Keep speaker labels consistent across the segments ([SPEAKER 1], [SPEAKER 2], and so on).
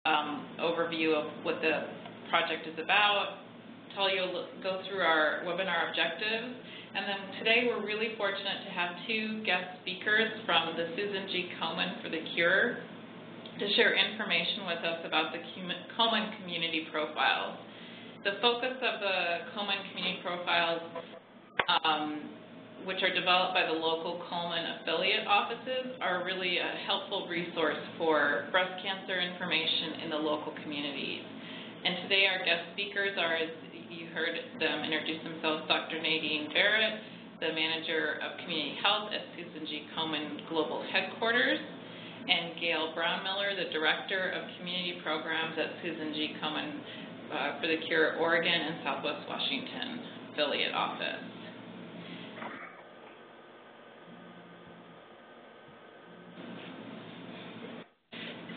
[SPEAKER 1] overview of what the project is about, go through our webinar objectives, and then today we're really fortunate to have two guest speakers from the Susan G. Komen for the Cure to share information with us about the Komen community profiles. The focus of the Komen community profiles, which are developed by the local Komen affiliate offices, are really a helpful resource for breast cancer information in the local communities. And today our guest speakers are, as you heard them introduce themselves, Dr. Nadine Barrett, the Manager of Community Health at Susan G. Komen Global Headquarters, and Gail Brownmiller, the Director of Community Programs at Susan G. Komen for the Cure Oregon and Southwest Washington affiliate office.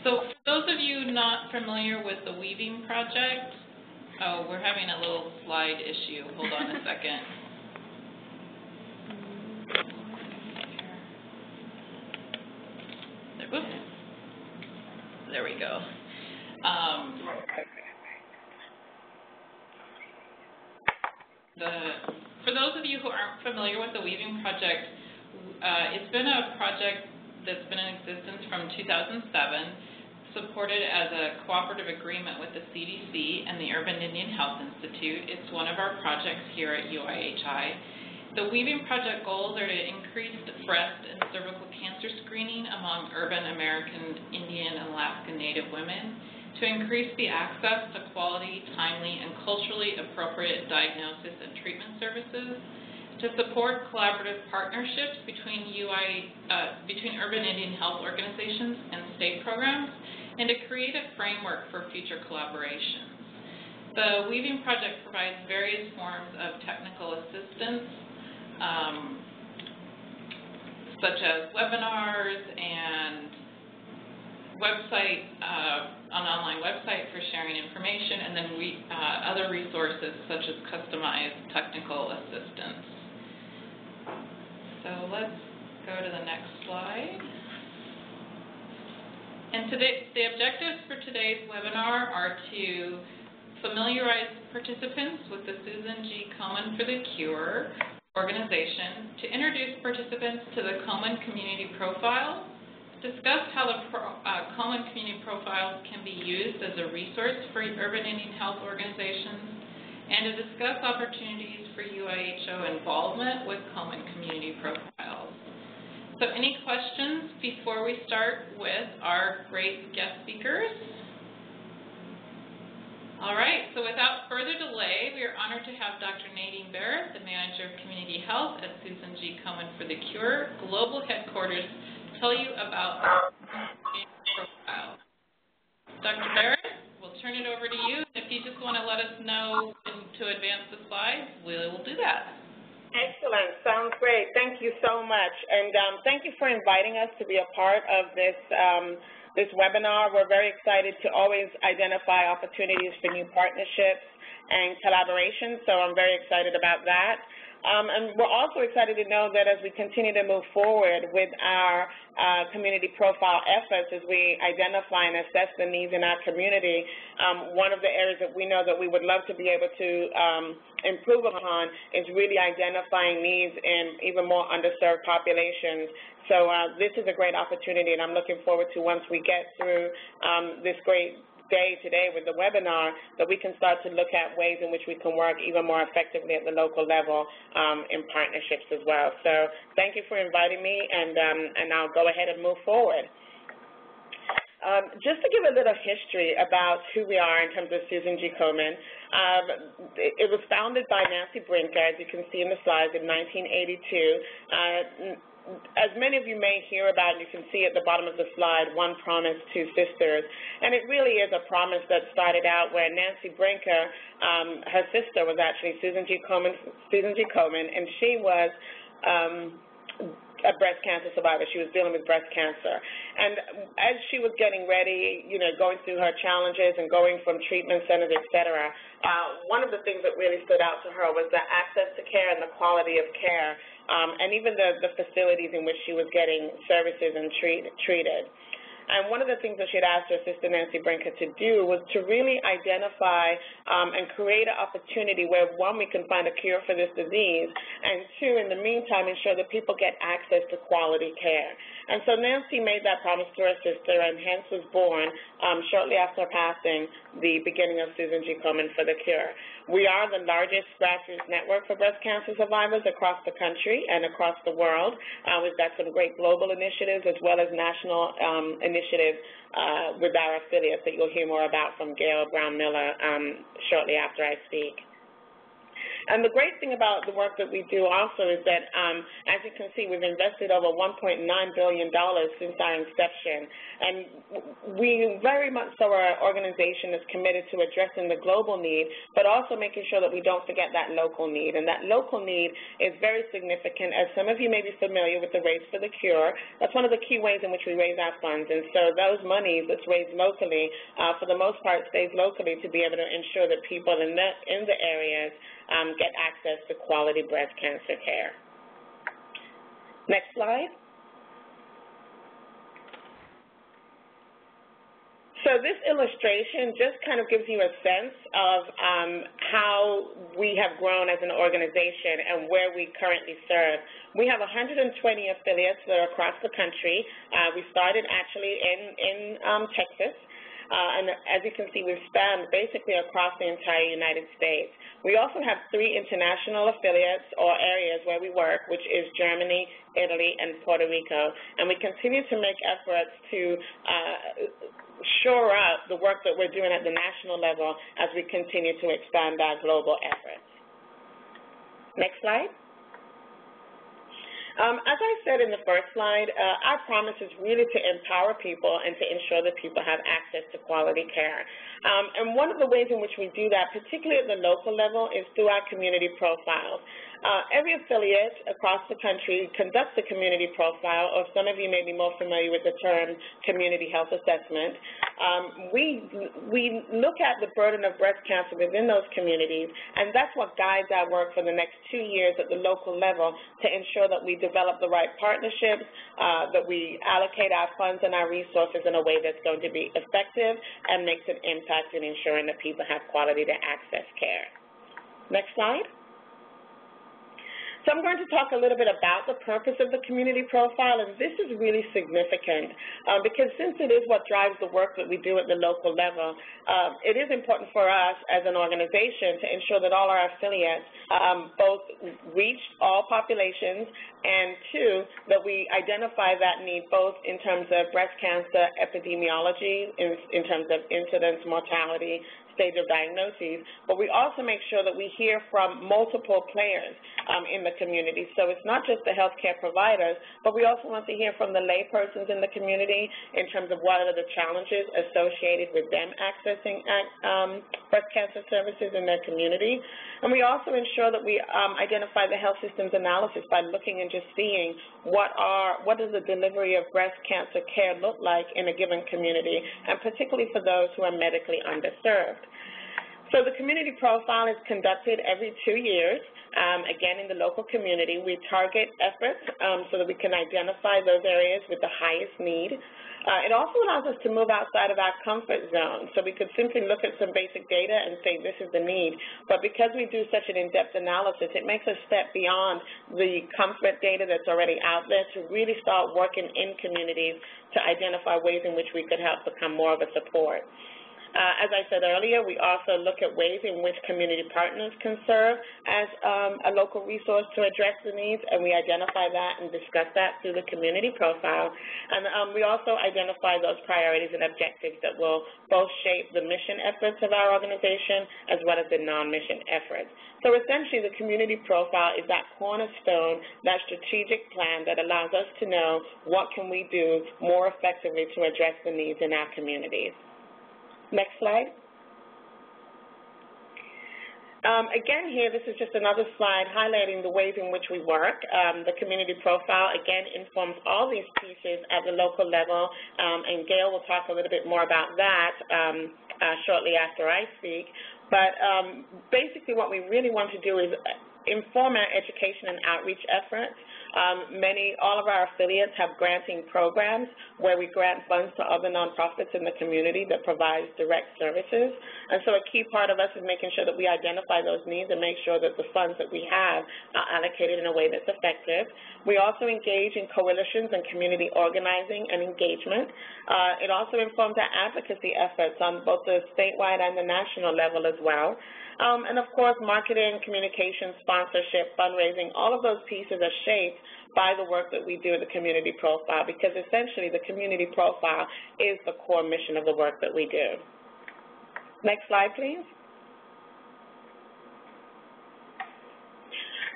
[SPEAKER 1] So for those of you not familiar with the Weaving Project, we're having a little slide issue. Hold on a second. There we go. For those of you who aren't familiar with the Weaving Project, it's been a project that's been in existence from 2007, supported as a cooperative agreement with the CDC and the Urban Indian Health Institute. It's one of our projects here at UIHI. The Weaving Project goals are to increase breast and cervical cancer screening among urban American Indian and Alaska Native women, to increase the access to quality, timely, and culturally appropriate diagnosis and treatment services, to support collaborative partnerships between urban Indian health organizations and state programs, and to create a framework for future collaborations. The Weaving Project provides various forms of technical assistance, such as webinars and an online website for sharing information, and then other resources such as customized technical assistance. So let's go to the next slide. And the objectives for today's webinar are to familiarize participants with the Susan G. Komen for the Cure organization, to introduce participants to the Komen Community Profile, discuss how the Komen Community Profiles can be used as a resource for urban Indian health organizations, and to discuss opportunities for UIHO involvement with Komen Community Profiles. So any questions before we start with our great guest speakers? All right, so without further delay, we are honored to have Dr. Nadine Barrett, the Manager of Community Health at Susan G. Komen for the Cure Global Headquarters, tell you about our community profile. Dr. Barrett, we'll turn it over to you. If you just want to let us know to advance the slides, we will do that.
[SPEAKER 2] Excellent. Sounds great. Thank you so much. And thank you for inviting us to be a part of this webinar. We're very excited to always identify opportunities for new partnerships and collaboration, so I'm very excited about that. And we're also excited to know that as we continue to move forward with our community profile efforts, as we identify and assess the needs in our community, one of the areas that we know that we would love to be able to improve upon is really identifying needs in even more underserved populations. So this is a great opportunity, and I'm looking forward to, once we get through this great day today with the webinar, that we can start to look at ways in which we can work even more effectively at the local level in partnerships as well. So thank you for inviting me, and I'll go ahead and move forward. Just to give a little history about who we are in terms of Susan G. Komen, it was founded by Nancy Brinker, as you can see in the slides, in 1982. As many of you may hear about, you can see at the bottom of the slide, One Promise, Two Sisters. And it really is a promise that started out where Nancy Brinker, her sister was actually Susan G. Komen, and she was a breast cancer survivor. She was dealing with breast cancer. And as she was getting ready, going through her challenges and going from treatment centers, et cetera, one of the things that really stood out to her was the access to care and the quality of care, and even the facilities in which she was getting services and treated. And one of the things that she had asked her sister Nancy Brinker to do was to really identify and create an opportunity where, one, we can find a cure for this disease, and two, in the meantime, ensure that people get access to quality care. And so Nancy made that promise to her sister, and hence was born, shortly after passing, the beginning of Susan G. Komen for the Cure. We are the largest grassroots network for breast cancer survivors across the country and across the world. We've got some great global initiatives as well as national initiatives with our affiliates that you'll hear more about from Gail Brown-Miller shortly after I speak. And the great thing about the work that we do also is that, as you can see, we've invested over $1.9 billion since our inception. And we very much so are an organization that's committed to addressing the global need, but also making sure that we don't forget that local need. And that local need is very significant. As some of you may be familiar with the Race for the Cure, that's one of the key ways in which we raise our funds. And so those monies that's raised locally, for the most part, stays locally to be able to ensure that people in the areas get access to quality breast cancer care. Next slide. So this illustration just kind of gives you a sense of how we have grown as an organization and where we currently serve. We have 120 affiliates that are across the country. We started actually in Texas. And as you can see, we've spanned basically across the entire United States. We also have 3 international affiliates or areas where we work, which is Germany, Italy, and Puerto Rico. And we continue to make efforts to shore up the work that we're doing at the national level as we continue to expand our global efforts. Next slide. As I said in the first slide, our promise is really to empower people and to ensure that people have access to quality care. And one of the ways in which we do that, particularly at the local level, is through our community profiles. Every affiliate across the country conducts a community profile, or some of you may be more familiar with the term community health assessment. We look at the burden of breast cancer within those communities, and that's what guides our work for the next 2 years at the local level to ensure that we develop the right partnerships, that we allocate our funds and our resources in a way that's going to be effective and makes an impact in ensuring that people have quality to access care. Next slide. So I'm going to talk a little bit about the purpose of the community profile, and this is really significant because since it is what drives the work that we do at the local level, it is important for us as an organization to ensure that all our affiliates both reach all populations, and two, that we identify that need both in terms of breast cancer epidemiology, in terms of incidence, mortality, stage of diagnoses, but we also make sure that we hear from multiple players in the community. So it's not just the healthcare providers, but we also want to hear from the laypersons in the community in terms of what are the challenges associated with them accessing breast cancer services in their community. And we also ensure that we identify the health systems analysis by looking and just seeing what does the delivery of breast cancer care look like in a given community, and particularly for those who are medically underserved. So the community profile is conducted every 2 years, again in the local community. We target efforts so that we can identify those areas with the highest need. It also allows us to move outside of our comfort zone. So we could simply look at some basic data and say this is the need. But because we do such an in-depth analysis, it makes us step beyond the comfort data that's already out there to really start working in communities to identify ways in which we could help become more of a support. As I said earlier, we also look at ways in which community partners can serve as a local resource to address the needs, and we identify that and discuss that through the community profile. And we also identify those priorities and objectives that will both shape the mission efforts of our organization as well as the non-mission efforts. So essentially, the community profile is that cornerstone, that strategic plan that allows us to know what can we do more effectively to address the needs in our communities. Next slide. Again here, this is just another slide highlighting the ways in which we work. The community profile, again, informs all these pieces at the local level, and Gail will talk a little bit more about that shortly after I speak. But basically what we really want to do is inform our education and outreach efforts All of our affiliates have granting programs where we grant funds to other nonprofits in the community that provides direct services. And so a key part of us is making sure that we identify those needs and make sure that the funds that we have are allocated in a way that's effective. We also engage in coalitions and community organizing and engagement. It also informs our advocacy efforts on both the statewide and the national level as well. And of course, marketing, communication, sponsorship, fundraising, all of those pieces are shaped by the work that we do at the community profile, because essentially the community profile is the core mission of the work that we do. Next slide, please.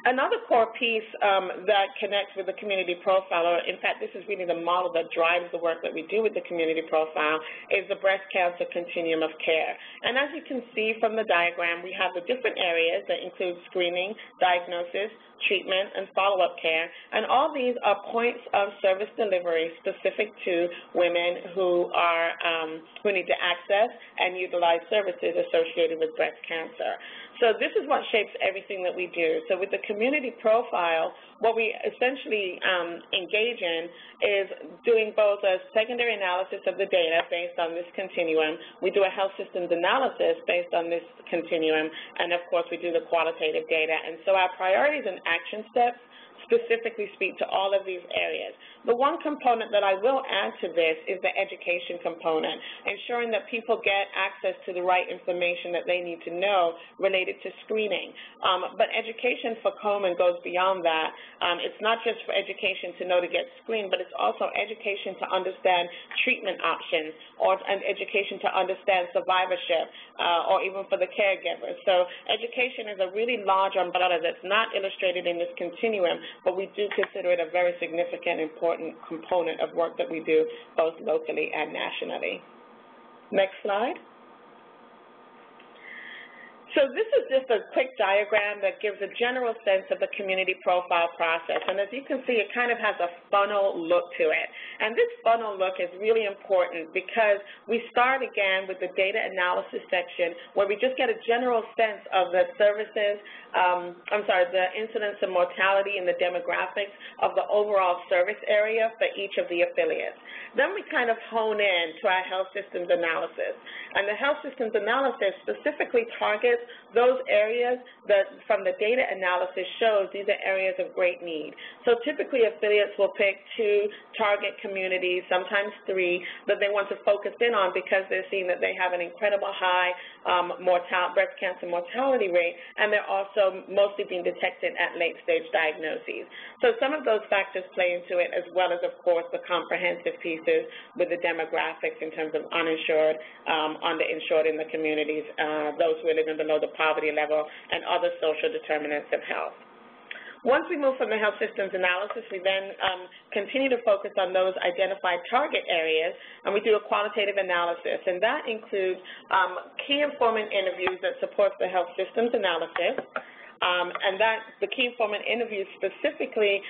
[SPEAKER 2] Another core piece that connects with the community profile, or in fact this is really the model that drives the work that we do with the community profile, is the breast cancer continuum of care. And as you can see from the diagram, we have the different areas that include screening, diagnosis, treatment, and follow-up care. And all these are points of service delivery specific to women who need to access and utilize services associated with breast cancer. So this is what shapes everything that we do. So with the community profile, what we essentially engage in is doing both a secondary analysis of the data based on this continuum. We do a health systems analysis based on this continuum, and of course we do the qualitative data. And so our priorities and action steps specifically speak to all of these areas. The one component that I will add to this is the education component, ensuring that people get access to the right information that they need to know related to screening. But education for Komen goes beyond that. It's not just for education to know to get screened, but it's also education to understand treatment options, or an education to understand survivorship, or even for the caregivers. So education is a really large umbrella that's not illustrated in this continuum, but we do consider it a very significant, important component of work that we do both locally and nationally. Next slide. So this is just a quick diagram that gives a general sense of the community profile process. And as you can see, it kind of has a funnel look to it. And this funnel look is really important because we start again with the data analysis section where we just get a general sense of the services, the incidence of mortality and the demographics of the overall service area for each of the affiliates. Then we kind of hone in to our health systems analysis. And the health systems analysis specifically targets those areas that from the data analysis shows these are areas of great need. So typically affiliates will pick 2 target communities, sometimes 3, that they want to focus in on because they're seeing that they have an incredible high breast cancer mortality rate, and they're also mostly being detected at late-stage diagnoses. So some of those factors play into it, as well as, of course, the comprehensive pieces with the demographics in terms of uninsured, underinsured in the communities, those who are living below the poverty level, and other social determinants of health. Once we move from the health systems analysis, we then continue to focus on those identified target areas, and we do a qualitative analysis. And that includes key informant interviews that support the health systems analysis. The key informant interviews specifically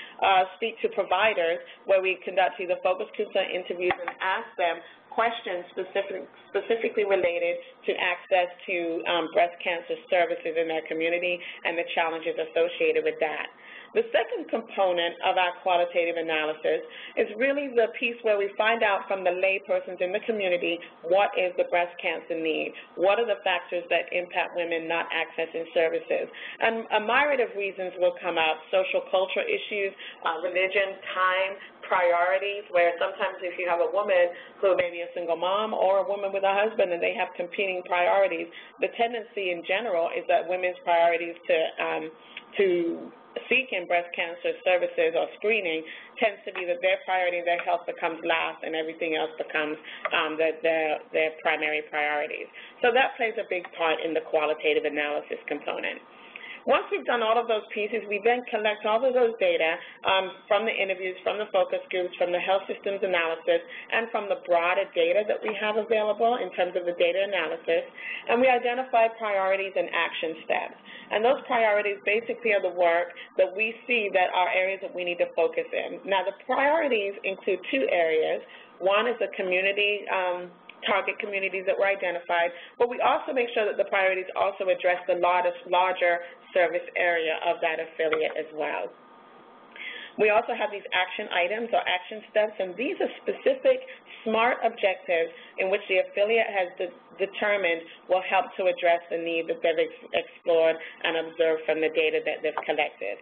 [SPEAKER 2] speak to providers, where we conduct either focus groups or interviews and ask them questions specifically related to access to breast cancer services in their community and the challenges associated with that. The second component of our qualitative analysis is really the piece where we find out from the laypersons in the community what is the breast cancer need, what are the factors that impact women not accessing services. And a myriad of reasons will come up: social culture issues, religion, time, priorities, where sometimes if you have a woman who may be a single mom or a woman with a husband and they have competing priorities, the tendency in general is that women's priorities to seek in breast cancer services or screening tends to be that their priority, their health becomes last, and everything else becomes their primary priorities. So that plays a big part in the qualitative analysis component. Once we've done all of those pieces, we then collect all of those data from the interviews, from the focus groups, from the health systems analysis, and from the broader data that we have available in terms of the data analysis, and we identify priorities and action steps. And those priorities basically are the work that we see that are areas that we need to focus in. Now, the priorities include 2 areas. One is the community target communities that were identified, but we also make sure that the priorities also address the larger service area of that affiliate as well. We also have these action items or action steps, and these are specific SMART objectives in which the affiliate has determined will help to address the need that they've explored and observed from the data that they've collected.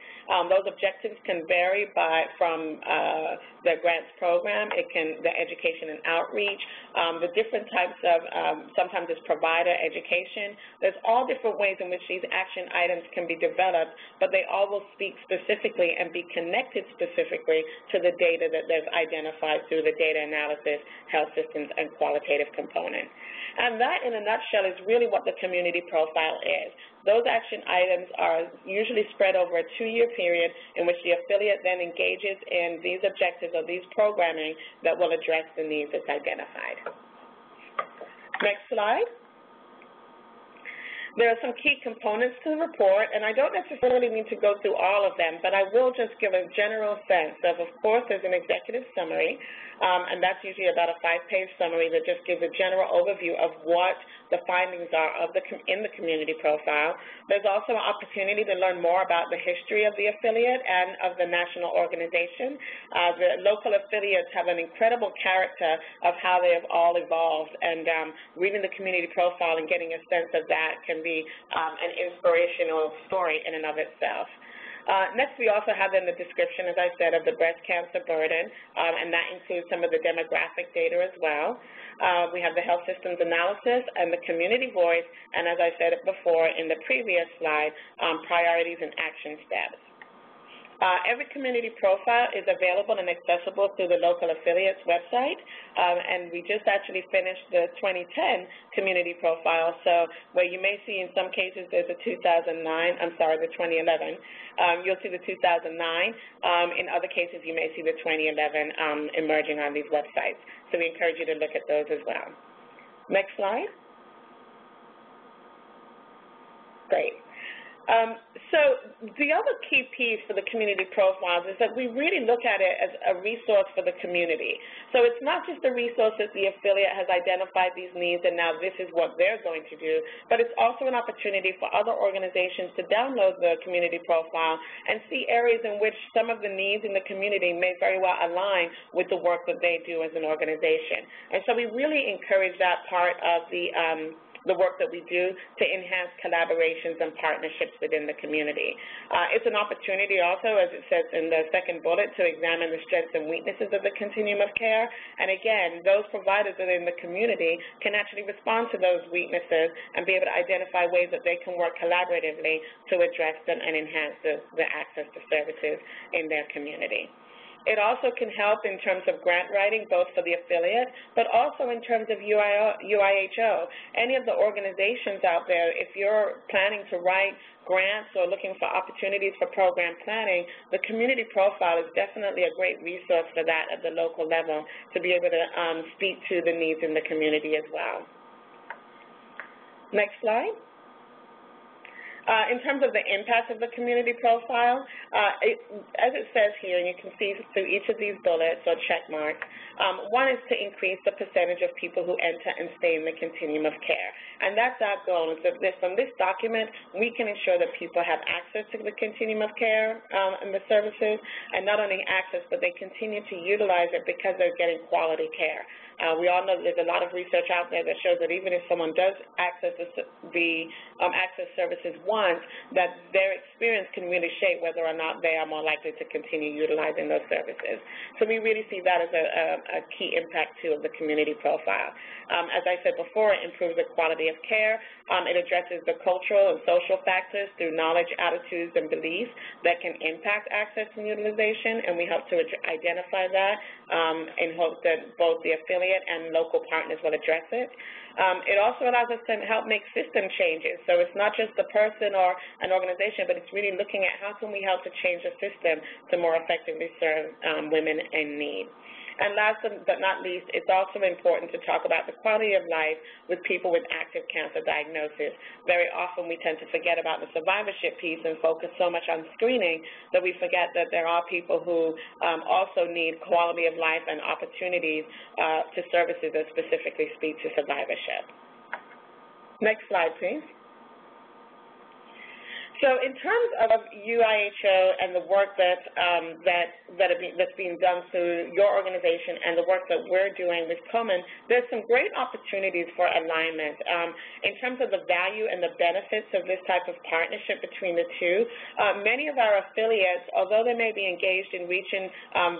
[SPEAKER 2] Those objectives can vary from the grants program. It can the education and outreach, the different types of, sometimes it's provider education. There's all different ways in which these action items can be developed, but they all will speak specifically and be connected specifically to the data that they've identified through the data analysis, health systems, and qualitative component. And that, in a nutshell, is really what the community profile is. Those action items are usually spread over a 2-year period in which the affiliate then engages in these objectives or these programming that will address the needs that's identified. Next slide. There are some key components to the report, and I don't necessarily need to go through all of them, but I will just give a general sense of course, there's an executive summary, and that's usually about a 5-page summary that just gives a general overview of what the findings are in the community profile. There's also an opportunity to learn more about the history of the affiliate and of the national organization. The local affiliates have an incredible character of how they have all evolved, and reading the community profile and getting a sense of that can be an inspirational story in and of itself. Next, we also have in the description, as I said, of the breast cancer burden, and that includes some of the demographic data as well. We have the health systems analysis and the community voice, and as I said it before in the previous slide, priorities and action steps. Every community profile is available and accessible through the local affiliate's website, and we just actually finished the 2010 community profile, so where you may see in some cases there's a 2011, you'll see the 2009. In other cases, you may see the 2011 emerging on these websites. So we encourage you to look at those as well. Next slide. Great. So the other key piece for the community profiles is that we really look at it as a resource for the community. So it's not just a resource that the affiliate has identified these needs and now this is what they're going to do, but it's also an opportunity for other organizations to download the community profile and see areas in which some of the needs in the community may very well align with the work that they do as an organization. And so we really encourage that part of the work that we do to enhance collaborations and partnerships within the community. It's an opportunity also, as it says in the second bullet, to examine the strengths and weaknesses of the continuum of care. And again, those providers that are in the community can actually respond to those weaknesses and be able to identify ways that they can work collaboratively to address them and enhance the access to services in their community. It also can help in terms of grant writing, both for the affiliate, but also in terms of UIHO. Any of the organizations out there, if you're planning to write grants or looking for opportunities for program planning, the community profile is definitely a great resource for that at the local level to be able to speak to the needs in the community as well. Next slide. In terms of the impact of the community profile, as it says here, and you can see through each of these bullets or check marks, one is to increase the percentage of people who enter and stay in the continuum of care. And that's our goal. Is that from this document, we can ensure that people have access to the continuum of care and the services, and not only access, but they continue to utilize it because they're getting quality care. We all know there's a lot of research out there that shows that even if someone does access the access services once, that their experience can really shape whether or not they are more likely to continue utilizing those services. So we really see that as a key impact, too, of the community profile. As I said before, it improves the quality of care. It addresses the cultural and social factors through knowledge, attitudes, and beliefs that can impact access and utilization, and we help to identify that in hopes that both the affiliate and local partners will address it. It also allows us to help make system changes. So it's not just the person or an organization, but it's really looking at how can we help to change the system to more effectively serve women in need. And last but not least, it's also important to talk about the quality of life with people with active cancer diagnosis. Very often we tend to forget about the survivorship piece and focus so much on screening that we forget that there are people who also need quality of life and opportunities to services that specifically speak to survivorship. Next slide, please. So in terms of UIHO and the work that's being done through your organization and the work that we're doing with Komen, there's some great opportunities for alignment. In terms of the value and the benefits of this type of partnership between the two, many of our affiliates, although they may be engaged in reaching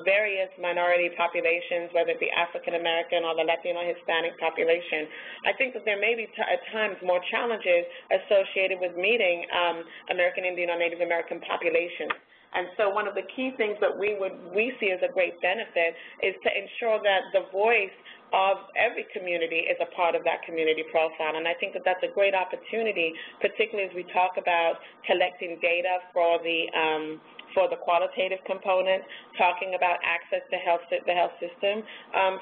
[SPEAKER 2] various minority populations, whether it be African American or the Latino Hispanic population, I think that there may be at times more challenges associated with meeting American Indian or Native American populations. And so one of the key things that we see as a great benefit is to ensure that the voice of every community is a part of that community profile. And I think that that's a great opportunity, particularly as we talk about collecting data for the qualitative component, talking about access to the health system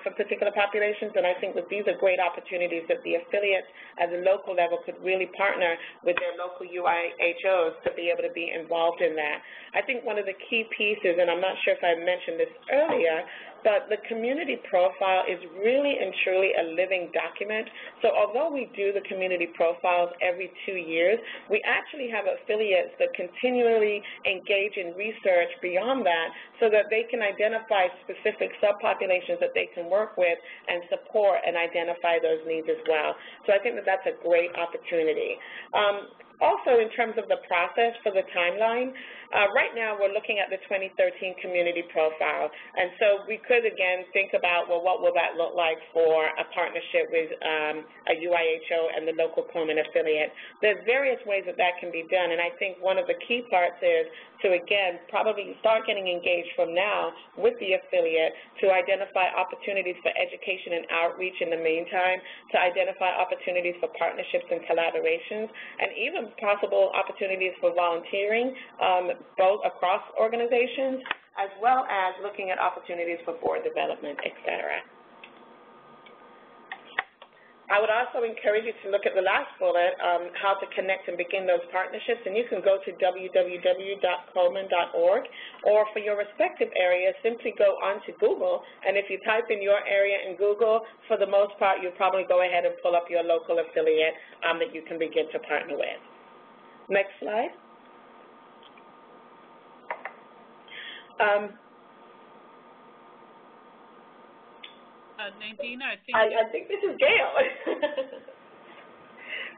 [SPEAKER 2] for particular populations. And I think that these are great opportunities that the affiliates at the local level could really partner with their local UIHOs to be able to be involved in that. I think one of the key pieces, and I'm not sure if I mentioned this earlier, but the community profile is really and truly a living document. So although we do the community profiles every 2 years, we actually have affiliates that continually engage in research beyond that so that they can identify specific subpopulations that they can work with and support and identify those needs as well. So I think that that's a great opportunity. Also, in terms of the process for the timeline, right now we're looking at the 2013 community profile. And so we could, again, think about, well, what will that look like for a partnership with a UIHO and the local Komen affiliate? There's various ways that that can be done, and I think one of the key parts is to, again, probably start getting engaged from now with the affiliate to identify opportunities for education and outreach in the meantime, to identify opportunities for partnerships and collaborations, and even possible opportunities for volunteering, both across organizations, as well as looking at opportunities for board development, et cetera. I would also encourage you to look at the last bullet, how to connect and begin those partnerships, and you can go to www.komen.org, or for your respective area, simply go onto Google, and if you type in your area in Google, for the most part, you'll probably go ahead and pull up your local affiliate that you can begin to partner with. Next slide.
[SPEAKER 3] Nadine, I
[SPEAKER 2] think this is Gail.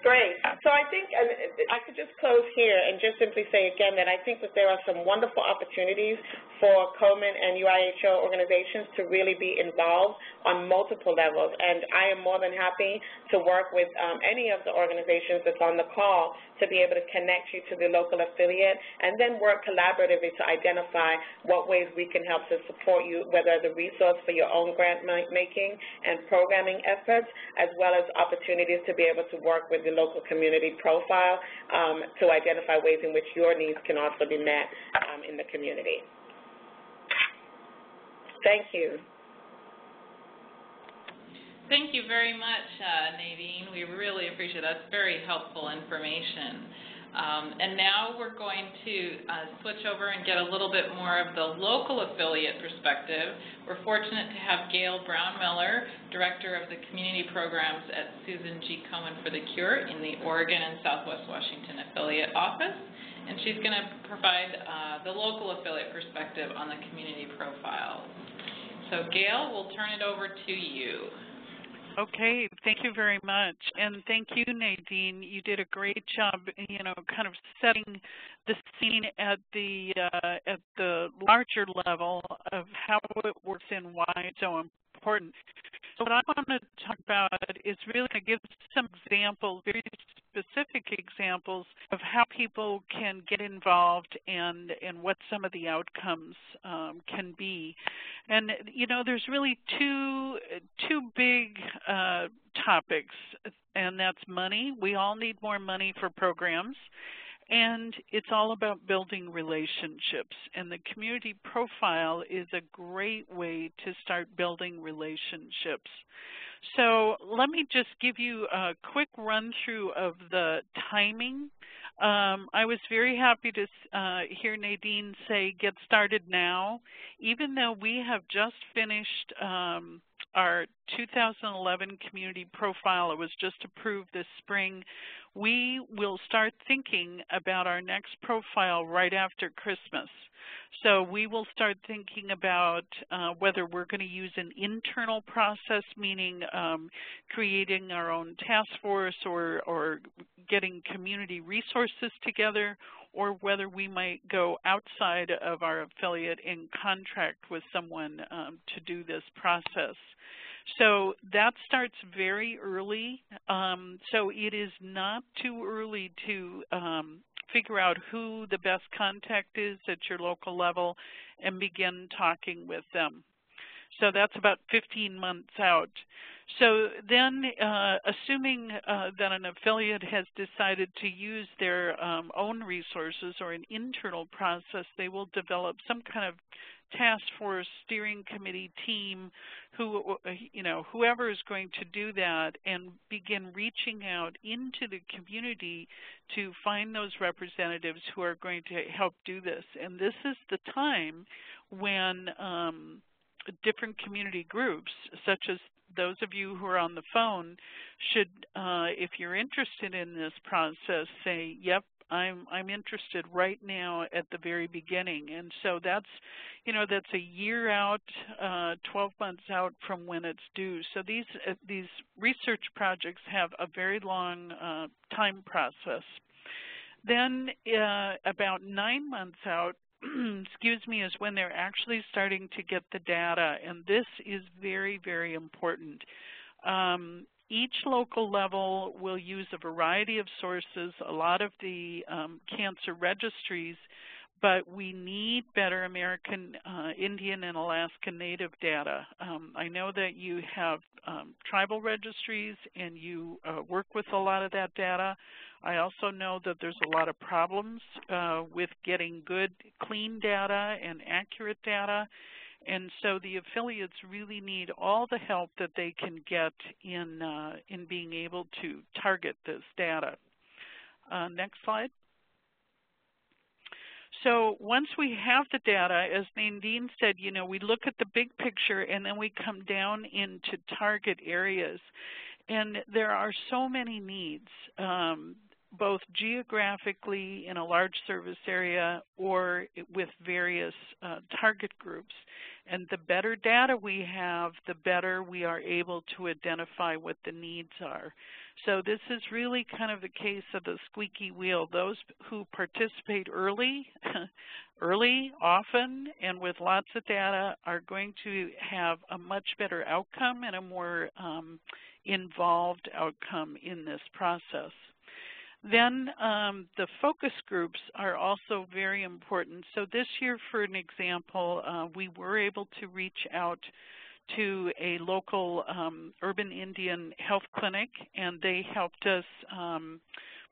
[SPEAKER 2] Great. So I think I could just close here and just simply say again that I think that there are some wonderful opportunities for Komen and UIHO organizations to really be involved on multiple levels. And I am more than happy to work with any of the organizations that's on the call to be able to connect you to the local affiliate and then work collaboratively to identify what ways we can help to support you, whether as a resource for your own grant making and programming efforts, as well as opportunities to be able to work with the local community profile to identify ways in which your needs can also be met in the community. Thank you.
[SPEAKER 1] Thank you very much, Nadine. We really appreciate it. That's very helpful information. And now we're going to switch over and get a little bit more of the local affiliate perspective. We're fortunate to have Gail Brown-Miller, Director of the Community Programs at Susan G. Komen for the Cure in the Oregon and Southwest Washington Affiliate Office. And she's going to provide the local affiliate perspective on the community profile. So Gail, we'll turn it over to you.
[SPEAKER 3] Okay, thank you very much, and thank you, Nadine. You did a great job, kind of setting the scene at the larger level of how it works and why it's so important. So what I want to talk about is really to give some examples, very specific examples of how people can get involved and what some of the outcomes can be. And there's really two big topics, and that's money. We all need more money for programs. And it's all about building relationships. And the community profile is a great way to start building relationships. So let me just give you a quick run through of the timing. I was very happy to hear Nadine say get started now. Even though we have just finished our 2011 community profile. It was just approved this spring. We will start thinking about our next profile right after Christmas. So we will start thinking about whether we're going to use an internal process, meaning creating our own task force or getting community resources together, or whether we might go outside of our affiliate and contract with someone to do this process. So that starts very early. So it is not too early to figure out who the best contact is at your local level and begin talking with them. So that's about 15 months out. So then, assuming that an affiliate has decided to use their own resources or an internal process, they will develop some kind of task force, steering committee, team, who, whoever is going to do that, and begin reaching out into the community to find those representatives who are going to help do this. And this is the time when different community groups, such as those of you who are on the phone, should, if you're interested in this process, say, yep, I'm interested right now at the very beginning. And so that's, that's a year out, 12 months out from when it's due. So these research projects have a very long time process. Then about 9 months out, excuse me, is when they're actually starting to get the data, and this is very, very important. Each local level will use a variety of sources, a lot of the cancer registries, but we need better American Indian and Alaska Native data. I know that you have tribal registries and you work with a lot of that data. I also know that there's a lot of problems with getting good, clean data and accurate data. And so the affiliates really need all the help that they can get in being able to target this data. Next slide. So once we have the data, as Nadine said, we look at the big picture and then we come down into target areas. And there are so many needs, both geographically in a large service area or with various target groups. And the better data we have, the better we are able to identify what the needs are. So this is really kind of the case of the squeaky wheel. Those who participate early, often, and with lots of data are going to have a much better outcome and a more involved outcome in this process. Then the focus groups are also very important. So this year, for an example, we were able to reach out to a local urban Indian health clinic, and they helped us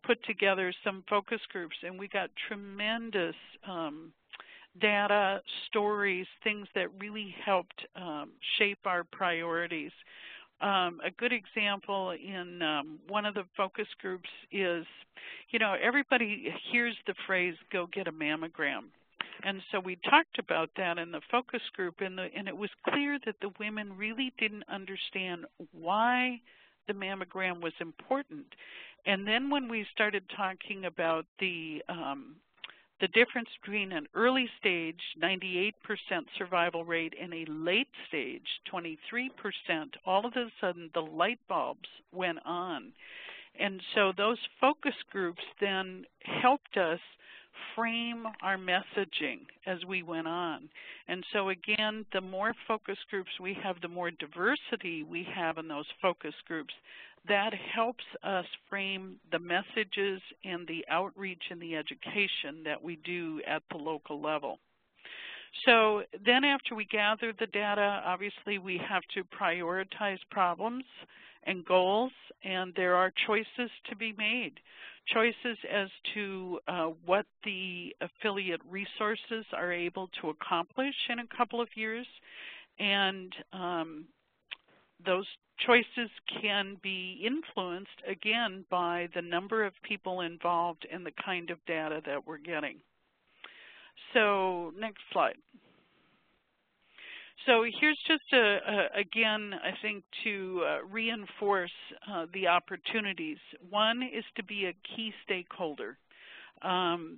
[SPEAKER 3] put together some focus groups, and we got tremendous data, stories, things that really helped shape our priorities. A good example in one of the focus groups is, everybody hears the phrase, go get a mammogram. And so we talked about that in the focus group, and it was clear that the women really didn't understand why the mammogram was important. And then when we started talking about the difference between an early stage, 98% survival rate, and a late stage, 23%, all of a sudden the light bulbs went on. And so those focus groups then helped us frame our messaging as we went on. And so again, the more focus groups we have, the more diversity we have in those focus groups. That helps us frame the messages and the outreach and the education that we do at the local level. So then after we gather the data, obviously we have to prioritize problems and goals, and there are choices to be made. Choices as to what the affiliate resources are able to accomplish in a couple of years, and those choices can be influenced, again, by the number of people involved and the kind of data that we're getting. So next slide. So here's just, again, I think to reinforce the opportunities. One is to be a key stakeholder.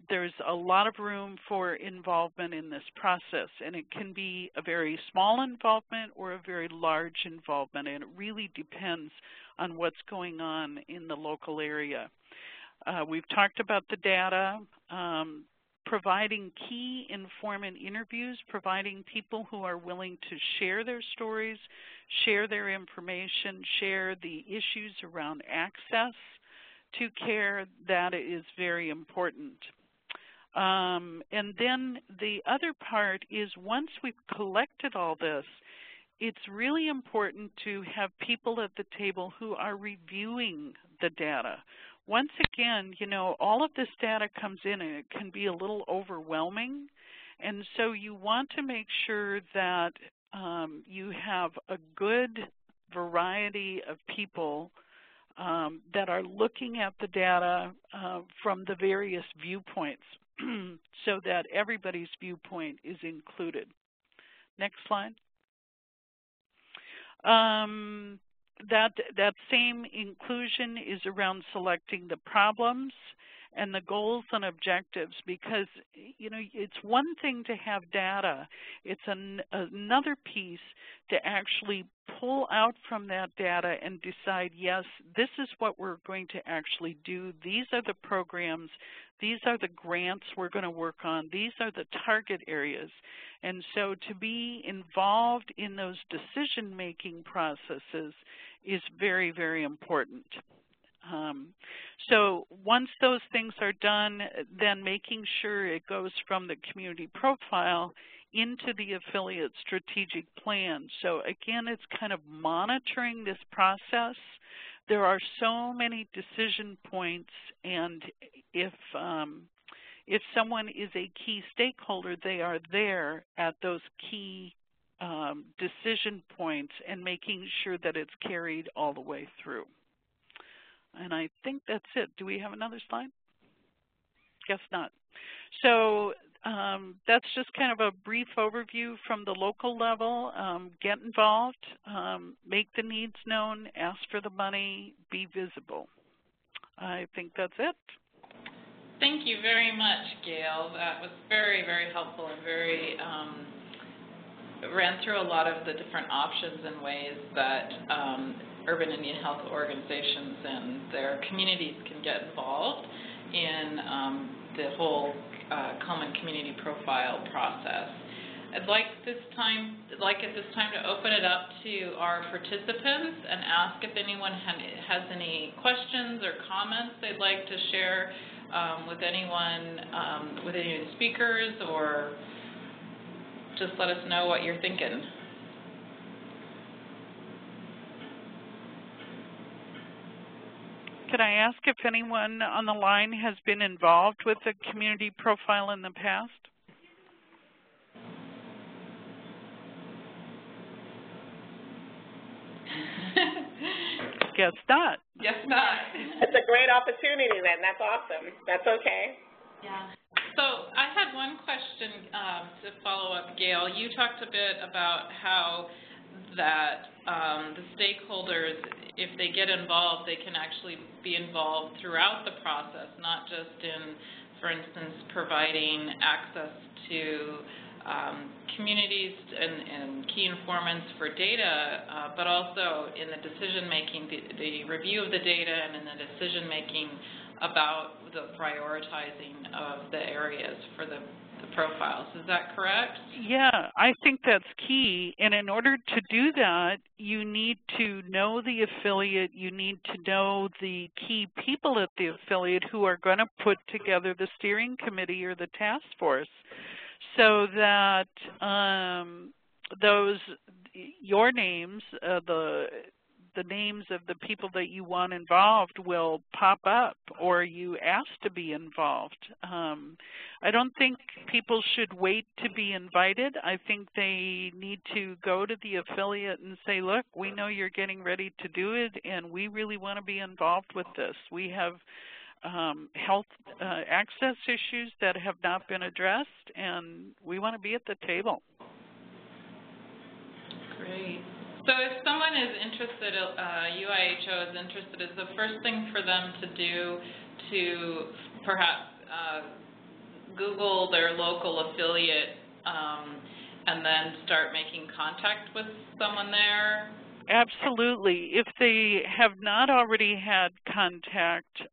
[SPEAKER 3] There's a lot of room for involvement in this process, and it can be a very small involvement or a very large involvement, and it really depends on what's going on in the local area. We've talked about the data, providing key informant interviews, providing people who are willing to share their stories, share their information, share the issues around access to care. That is very important. And then the other part is once we've collected all this, it's really important to have people at the table who are reviewing the data. Once again, you know, all of this data comes in and it can be a little overwhelming. And so you want to make sure that you have a good variety of people that are looking at the data from the various viewpoints so that everybody's viewpoint is included. Next slide. That same inclusion is around selecting the problems and the goals and objectives, because you know it's one thing to have data, it's another piece to actually pull out from that data and decide, yes, this is what we're going to actually do, these are the programs, these are the grants we're going to work on, these are the target areas. And so to be involved in those decision-making processes is very, very important. So once those things are done, then making sure it goes from the community profile into the affiliate strategic plan. So again, it's kind of monitoring this process. There are so many decision points, and if someone is a key stakeholder, they are there at those key decision points and making sure that it's carried all the way through. And I think that's it. Do we have another slide? Guess not. So that's just kind of a brief overview from the local level. Get involved, make the needs known, ask for the money, be visible. I think that's it.
[SPEAKER 1] Thank you very much, Gail. That was very, very helpful and very ran through a lot of the different options and ways that urban Indian health organizations and their communities can get involved in the whole Komen community profile process. I'd like at this time to open it up to our participants and ask if anyone has any questions or comments they'd like to share with anyone, with any of the speakers, or just let us know what you're thinking.
[SPEAKER 3] Could I ask if anyone on the line has been involved with the community profile in the past? Guess not.
[SPEAKER 1] Guess not.
[SPEAKER 2] It's a great opportunity then. That's awesome. That's okay.
[SPEAKER 1] Yeah. So I had one question to follow up, Gail. You talked a bit about how that the stakeholders, if they get involved, they can actually be involved throughout the process, not just in, for instance, providing access to communities and key informants for data, but also in the decision-making, the review of the data and in the decision-making about the prioritizing of the areas for the profiles. Is that correct?
[SPEAKER 3] Yeah, I think that's key. And in order to do that, you need to know the affiliate. You need to know the key people at the affiliate who are going to put together the steering committee or the task force, so that your names, the names of the people that you want involved will pop up, or you ask to be involved. I don't think people should wait to be invited. I think they need to go to the affiliate and say, look, we know you're getting ready to do it, and we really want to be involved with this. We have health access issues that have not been addressed, and we want to be at the table.
[SPEAKER 1] Great. So if someone is interested, UIHO is interested, is the first thing for them to do to perhaps Google their local affiliate and then start making contact with someone there?
[SPEAKER 3] Absolutely. If they have not already had contact,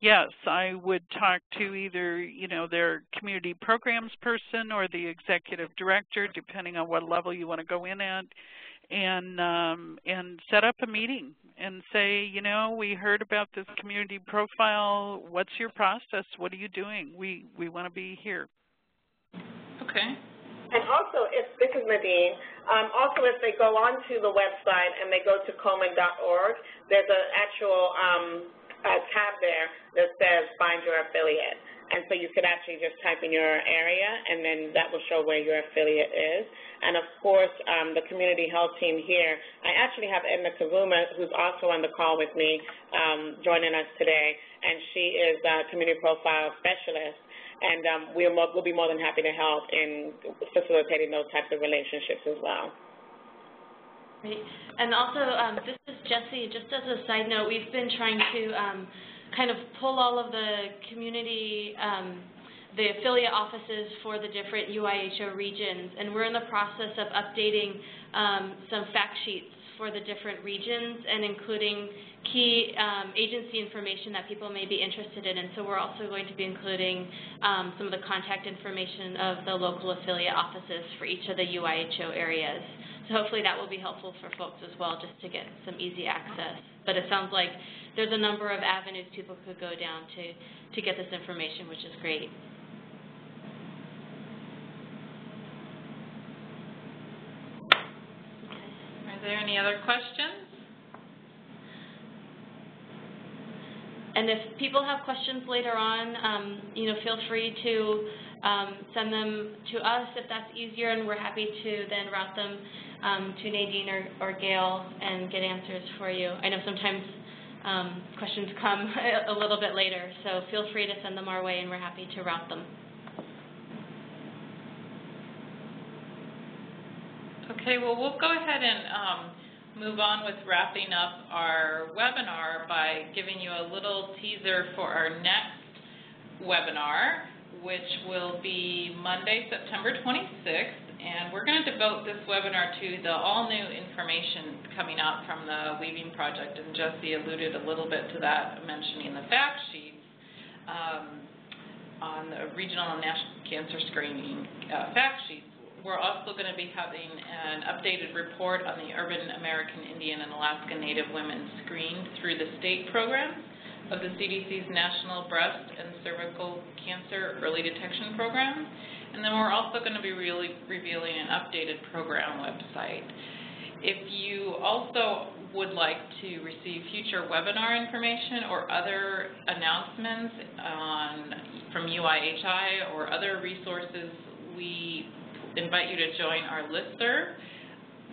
[SPEAKER 3] yes, I would talk to either, their community programs person or the executive director, depending on what level you want to go in at, and set up a meeting and say, we heard about this community profile. What's your process? What are you doing? We want to be here.
[SPEAKER 1] Okay.
[SPEAKER 2] And also, this is Nadine, also if they go onto the website and they go to Komen.org, there's an actual tab there that says Find Your Affiliate. And so you could actually just type in your area, and then that will show where your affiliate is. And, of course, the community health team here, I actually have Edna Kavuma, who's also on the call with me, joining us today, and she is a community profile specialist. And we'll be more than happy to help in facilitating those types of relationships as well.
[SPEAKER 4] Great. And also, this is Jessie. Just as a side note, we've been trying to kind of pull all of the community, the affiliate offices for the different UIHO regions, and we're in the process of updating some fact sheets for the different regions and including key agency information that people may be interested in. And so we're also going to be including some of the contact information of the local affiliate offices for each of the UIHO areas. So hopefully that will be helpful for folks as well, just to get some easy access. But it sounds like there's a number of avenues people could go down to get this information, which is great.
[SPEAKER 1] Are there any other questions?
[SPEAKER 4] And if people have questions later on, feel free to send them to us if that's easier, and we're happy to then route them to Nadine or Gail and get answers for you. I know sometimes questions come a little bit later, so feel free to send them our way, and we're happy to route them.
[SPEAKER 1] Okay, well, we'll go ahead and move on with wrapping up our webinar by giving you a little teaser for our next webinar, which will be Monday, September 26th. And we're going to devote this webinar to the all-new information coming out from the Weaving Project. And Jessie alluded a little bit to that, mentioning the fact sheets on the regional and national cancer screening fact sheets. We're also going to be having an updated report on the Urban American Indian and Alaska Native women screened through the state programs of the CDC's National Breast and Cervical Cancer Early Detection Program. And then we're also going to be revealing an updated program website. If you also would like to receive future webinar information or other announcements from UIHI or other resources, we invite you to join our listserv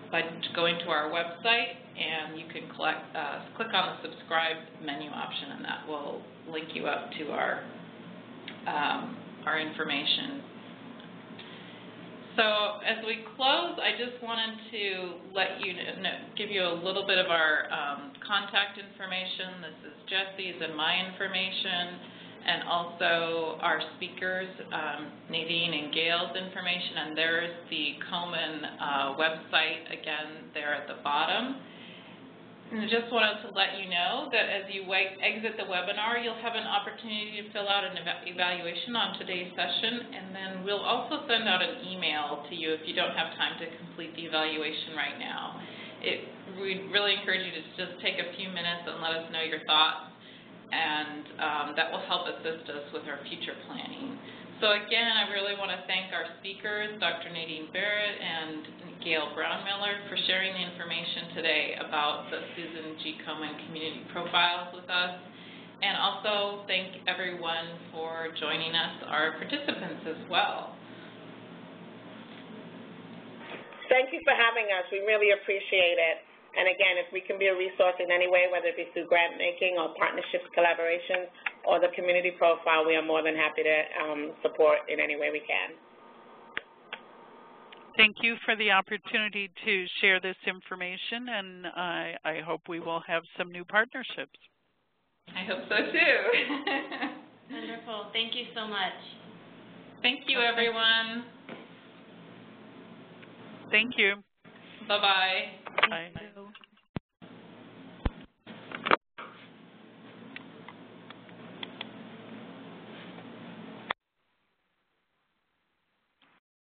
[SPEAKER 1] by going to our website, and you can click on the subscribe menu option, and that will link you up to our information. So as we close, I just wanted to give you a little bit of our contact information. This is Jessie's and my information, and also our speakers, Nadine and Gail's information, and there's the Komen website, again, there at the bottom. And I just wanted to let you know that as you exit the webinar, you'll have an opportunity to fill out an evaluation on today's session, and then we'll also send out an email to you if you don't have time to complete the evaluation right now. We'd really encourage you to just take a few minutes and let us know your thoughts, and that will help assist us with our future planning. So again, I really want to thank our speakers, Dr. Nadine Barrett and Gail Brownmiller, for sharing the information today about the Susan G. Komen community profiles with us. And also thank everyone for joining us, our participants as well.
[SPEAKER 2] Thank you for having us. We really appreciate it. And again, if we can be a resource in any way, whether it be through grant making or partnerships, collaborations, or the community profile, we are more than happy to support in any way we can.
[SPEAKER 3] thank you for the opportunity to share this information, and I hope we will have some new partnerships.
[SPEAKER 1] I hope so too.
[SPEAKER 4] Wonderful. Thank you so much.
[SPEAKER 1] Thank you, everyone.
[SPEAKER 3] Thank you.
[SPEAKER 1] Bye-bye.
[SPEAKER 3] Bye.